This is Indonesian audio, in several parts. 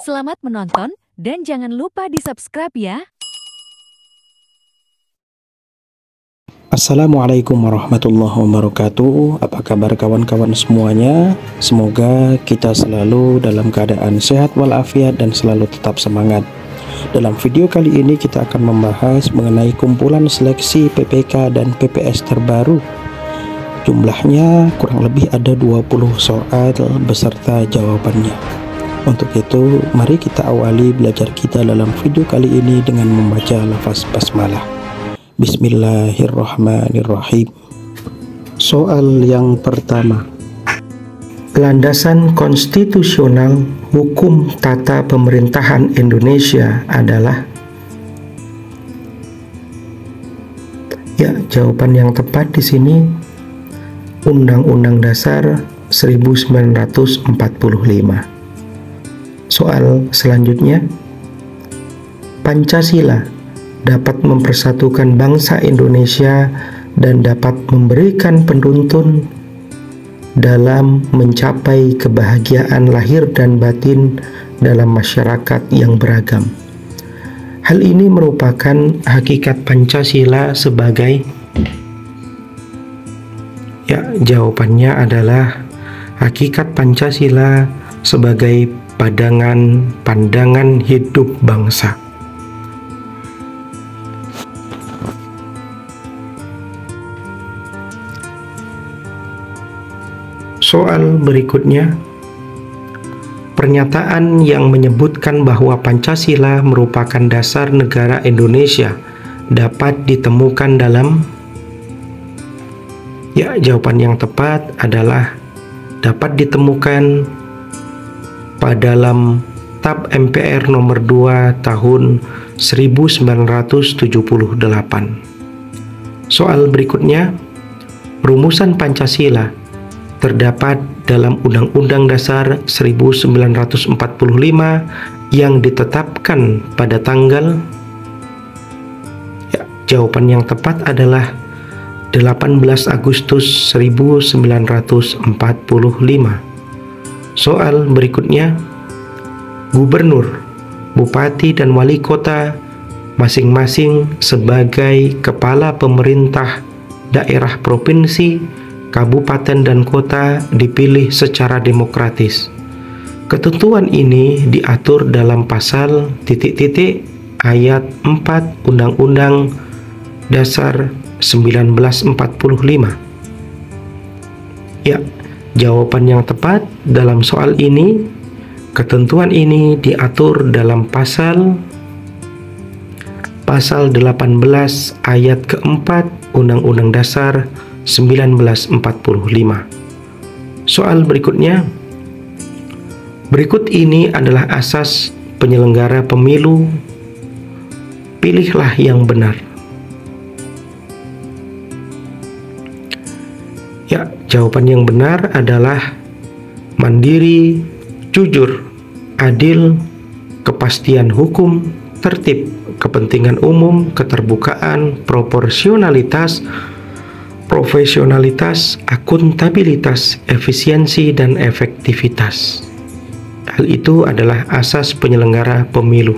Selamat menonton dan jangan lupa di-subscribe ya. Assalamualaikum warahmatullahi wabarakatuh. Apa kabar kawan-kawan semuanya? Semoga kita selalu dalam keadaan sehat walafiat dan selalu tetap semangat. Dalam video kali ini kita akan membahas mengenai kumpulan seleksi PPK dan PPS terbaru. Jumlahnya kurang lebih ada 20 soal beserta jawabannya. Untuk itu, mari kita awali belajar kita dalam video kali ini dengan membaca lafaz basmalah. Bismillahirrahmanirrahim. Soal yang pertama. Landasan konstitusional hukum tata pemerintahan Indonesia adalah? Ya, jawaban yang tepat di sini Undang-Undang Dasar 1945. Soal selanjutnya. Pancasila dapat mempersatukan bangsa Indonesia dan dapat memberikan penuntun dalam mencapai kebahagiaan lahir dan batin dalam masyarakat yang beragam. Hal ini merupakan hakikat Pancasila sebagai, ya, jawabannya adalah hakikat Pancasila sebagai pandangan hidup bangsa. Soal berikutnya. Pernyataan yang menyebutkan bahwa Pancasila merupakan dasar negara Indonesia dapat ditemukan dalam? Ya, jawaban yang tepat adalah dapat ditemukan dalam Tab MPR nomor 2 tahun 1978. Soal berikutnya. Rumusan Pancasila terdapat dalam Undang-Undang Dasar 1945 yang ditetapkan pada tanggal, ya, jawaban yang tepat adalah 18 Agustus 1945. Soal berikutnya. Gubernur, bupati, dan wali kota masing-masing sebagai kepala pemerintah daerah provinsi, kabupaten, dan kota dipilih secara demokratis. Ketentuan ini diatur dalam pasal ... ayat 4 Undang-Undang Dasar 1945. Ya, jawaban yang tepat dalam soal ini, ketentuan ini diatur dalam pasal 18 ayat keempat Undang-Undang Dasar 1945. Soal berikutnya. Berikut ini adalah asas penyelenggara pemilu. Pilihlah yang benar. Ya, jawaban yang benar adalah mandiri, jujur, adil, kepastian hukum, tertib, kepentingan umum, keterbukaan, proporsionalitas, profesionalitas, akuntabilitas, efisiensi, dan efektivitas. Hal itu adalah asas penyelenggara pemilu.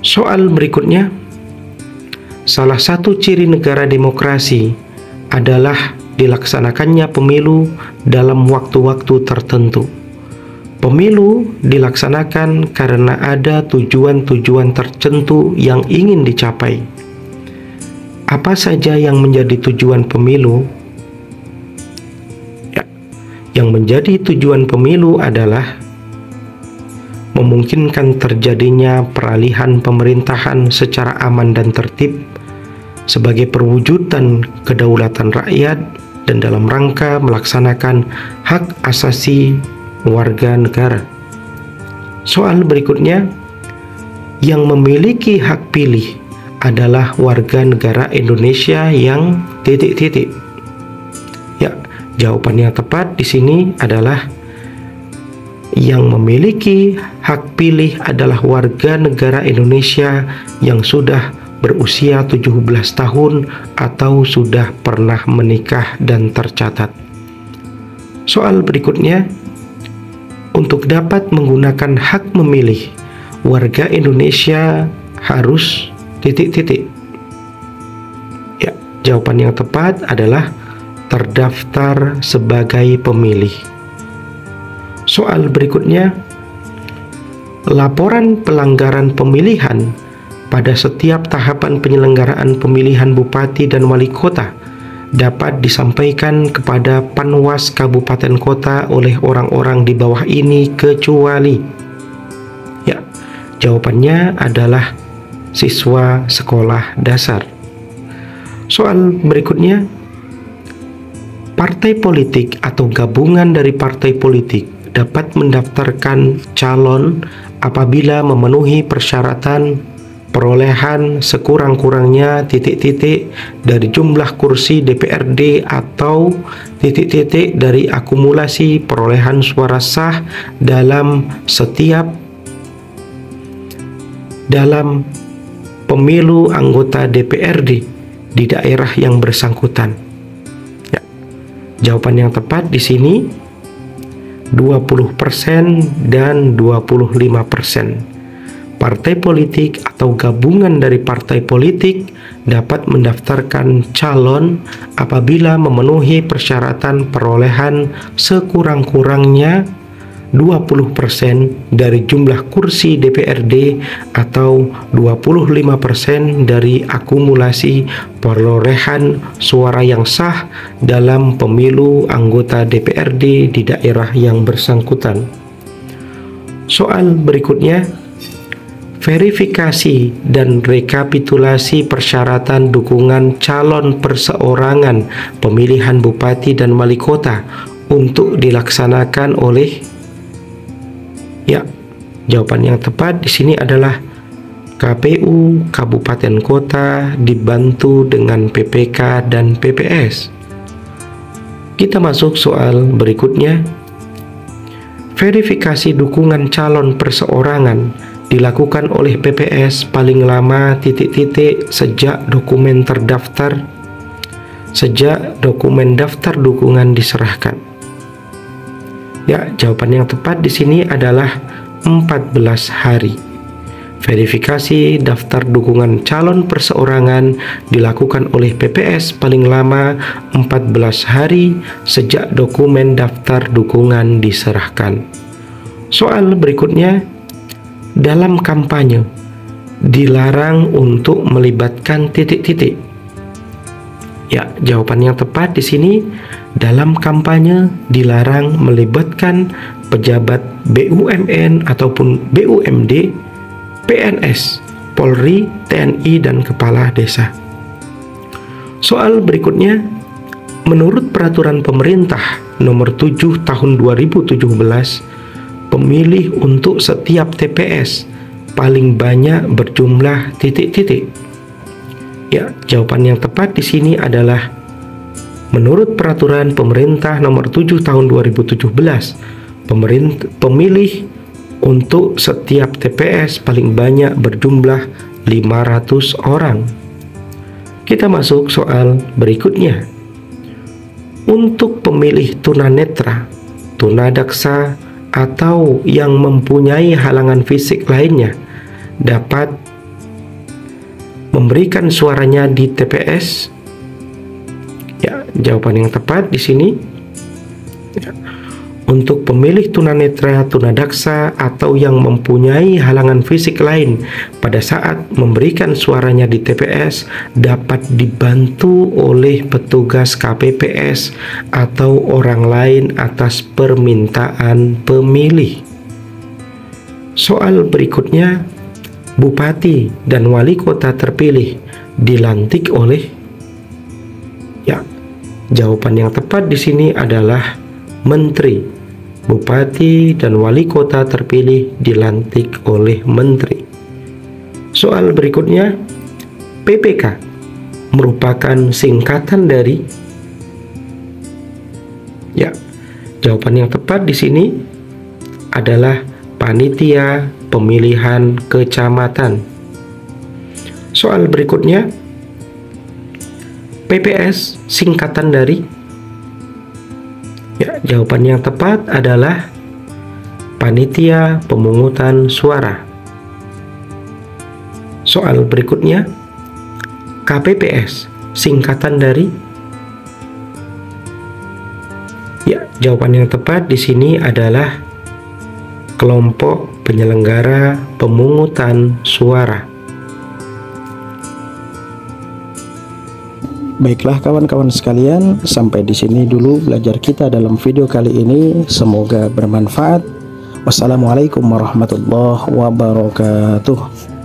Soal berikutnya. Salah satu ciri negara demokrasi adalah dilaksanakannya pemilu dalam waktu-waktu tertentu. Pemilu dilaksanakan karena ada tujuan-tujuan tertentu yang ingin dicapai. Apa saja yang menjadi tujuan pemilu? Ya, yang menjadi tujuan pemilu adalah memungkinkan terjadinya peralihan pemerintahan secara aman dan tertib sebagai perwujudan kedaulatan rakyat dan dalam rangka melaksanakan hak asasi warga negara. Soal berikutnya. Yang memiliki hak pilih adalah warga negara Indonesia yang ... Ya, jawaban yang tepat di sini adalah yang memiliki hak pilih adalah warga negara Indonesia yang sudah berusia 17 tahun atau sudah pernah menikah dan tercatat. Soal berikutnya, untuk dapat menggunakan hak memilih, warga Indonesia harus titik-titik. Ya, jawaban yang tepat adalah terdaftar sebagai pemilih. Soal berikutnya, laporan pelanggaran pemilihan pada setiap tahapan penyelenggaraan pemilihan bupati dan wali kota dapat disampaikan kepada Panwas Kabupaten Kota oleh orang-orang di bawah ini kecuali. Ya, jawabannya adalah siswa sekolah dasar. Soal berikutnya, partai politik atau gabungan dari partai politik dapat mendaftarkan calon apabila memenuhi persyaratan perolehan sekurang-kurangnya titik-titik dari jumlah kursi DPRD atau titik-titik dari akumulasi perolehan suara sah dalam pemilu anggota DPRD di daerah yang bersangkutan. Ya, jawaban yang tepat di sini 20% dan 25%. Partai politik atau gabungan dari partai politik dapat mendaftarkan calon apabila memenuhi persyaratan perolehan sekurang-kurangnya 20% dari jumlah kursi DPRD atau 25% dari akumulasi perolehan suara yang sah dalam pemilu anggota DPRD di daerah yang bersangkutan. Soal berikutnya, verifikasi dan rekapitulasi persyaratan dukungan calon perseorangan pemilihan bupati dan wali kota untuk dilaksanakan oleh, ya, jawaban yang tepat di sini adalah KPU Kabupaten Kota dibantu dengan PPK dan PPS. Kita masuk soal berikutnya. Verifikasi dukungan calon perseorangan dilakukan oleh PPS paling lama titik-titik sejak dokumen daftar dukungan diserahkan. Ya, jawaban yang tepat di sini adalah 14 hari. Verifikasi daftar dukungan calon perseorangan dilakukan oleh PPS paling lama 14 hari sejak dokumen daftar dukungan diserahkan. Soal berikutnya, dalam kampanye dilarang untuk melibatkan titik-titik. Ya, jawaban yang tepat di sini, dalam kampanye dilarang melibatkan pejabat BUMN ataupun BUMD, PNS, Polri, TNI, dan kepala desa. Soal berikutnya, menurut peraturan pemerintah nomor 7 tahun 2017, pemilih untuk setiap TPS paling banyak berjumlah titik-titik. Ya, jawaban yang tepat di sini adalah menurut peraturan pemerintah nomor 7 tahun 2017, pemilih untuk setiap TPS paling banyak berjumlah 500 orang. Kita masuk soal berikutnya. Untuk pemilih tunanetra, tunadaksa, atau yang mempunyai halangan fisik lainnya dapat memberikan suaranya di TPS. Ya, jawaban yang tepat di sini, ya, untuk pemilih tunanetra, tunadaksa, atau yang mempunyai halangan fisik lain pada saat memberikan suaranya di TPS dapat dibantu oleh petugas KPPS atau orang lain atas permintaan pemilih. Soal berikutnya, bupati dan wali kota terpilih dilantik oleh, ya, jawaban yang tepat di sini adalah menteri. Bupati dan wali kota terpilih dilantik oleh menteri. Soal berikutnya, PPK merupakan singkatan dari, ya, jawaban yang tepat di sini adalah Panitia Pemilihan Kecamatan. Soal berikutnya, PPS singkatan dari? Ya, jawaban yang tepat adalah Panitia Pemungutan Suara. Soal berikutnya, KPPS singkatan dari? Ya, jawaban yang tepat di sini adalah Kelompok Penyelenggara Pemungutan Suara. Baiklah kawan-kawan sekalian, sampai di sini dulu belajar kita dalam video kali ini. Semoga bermanfaat. Wassalamualaikum warahmatullahi wabarakatuh.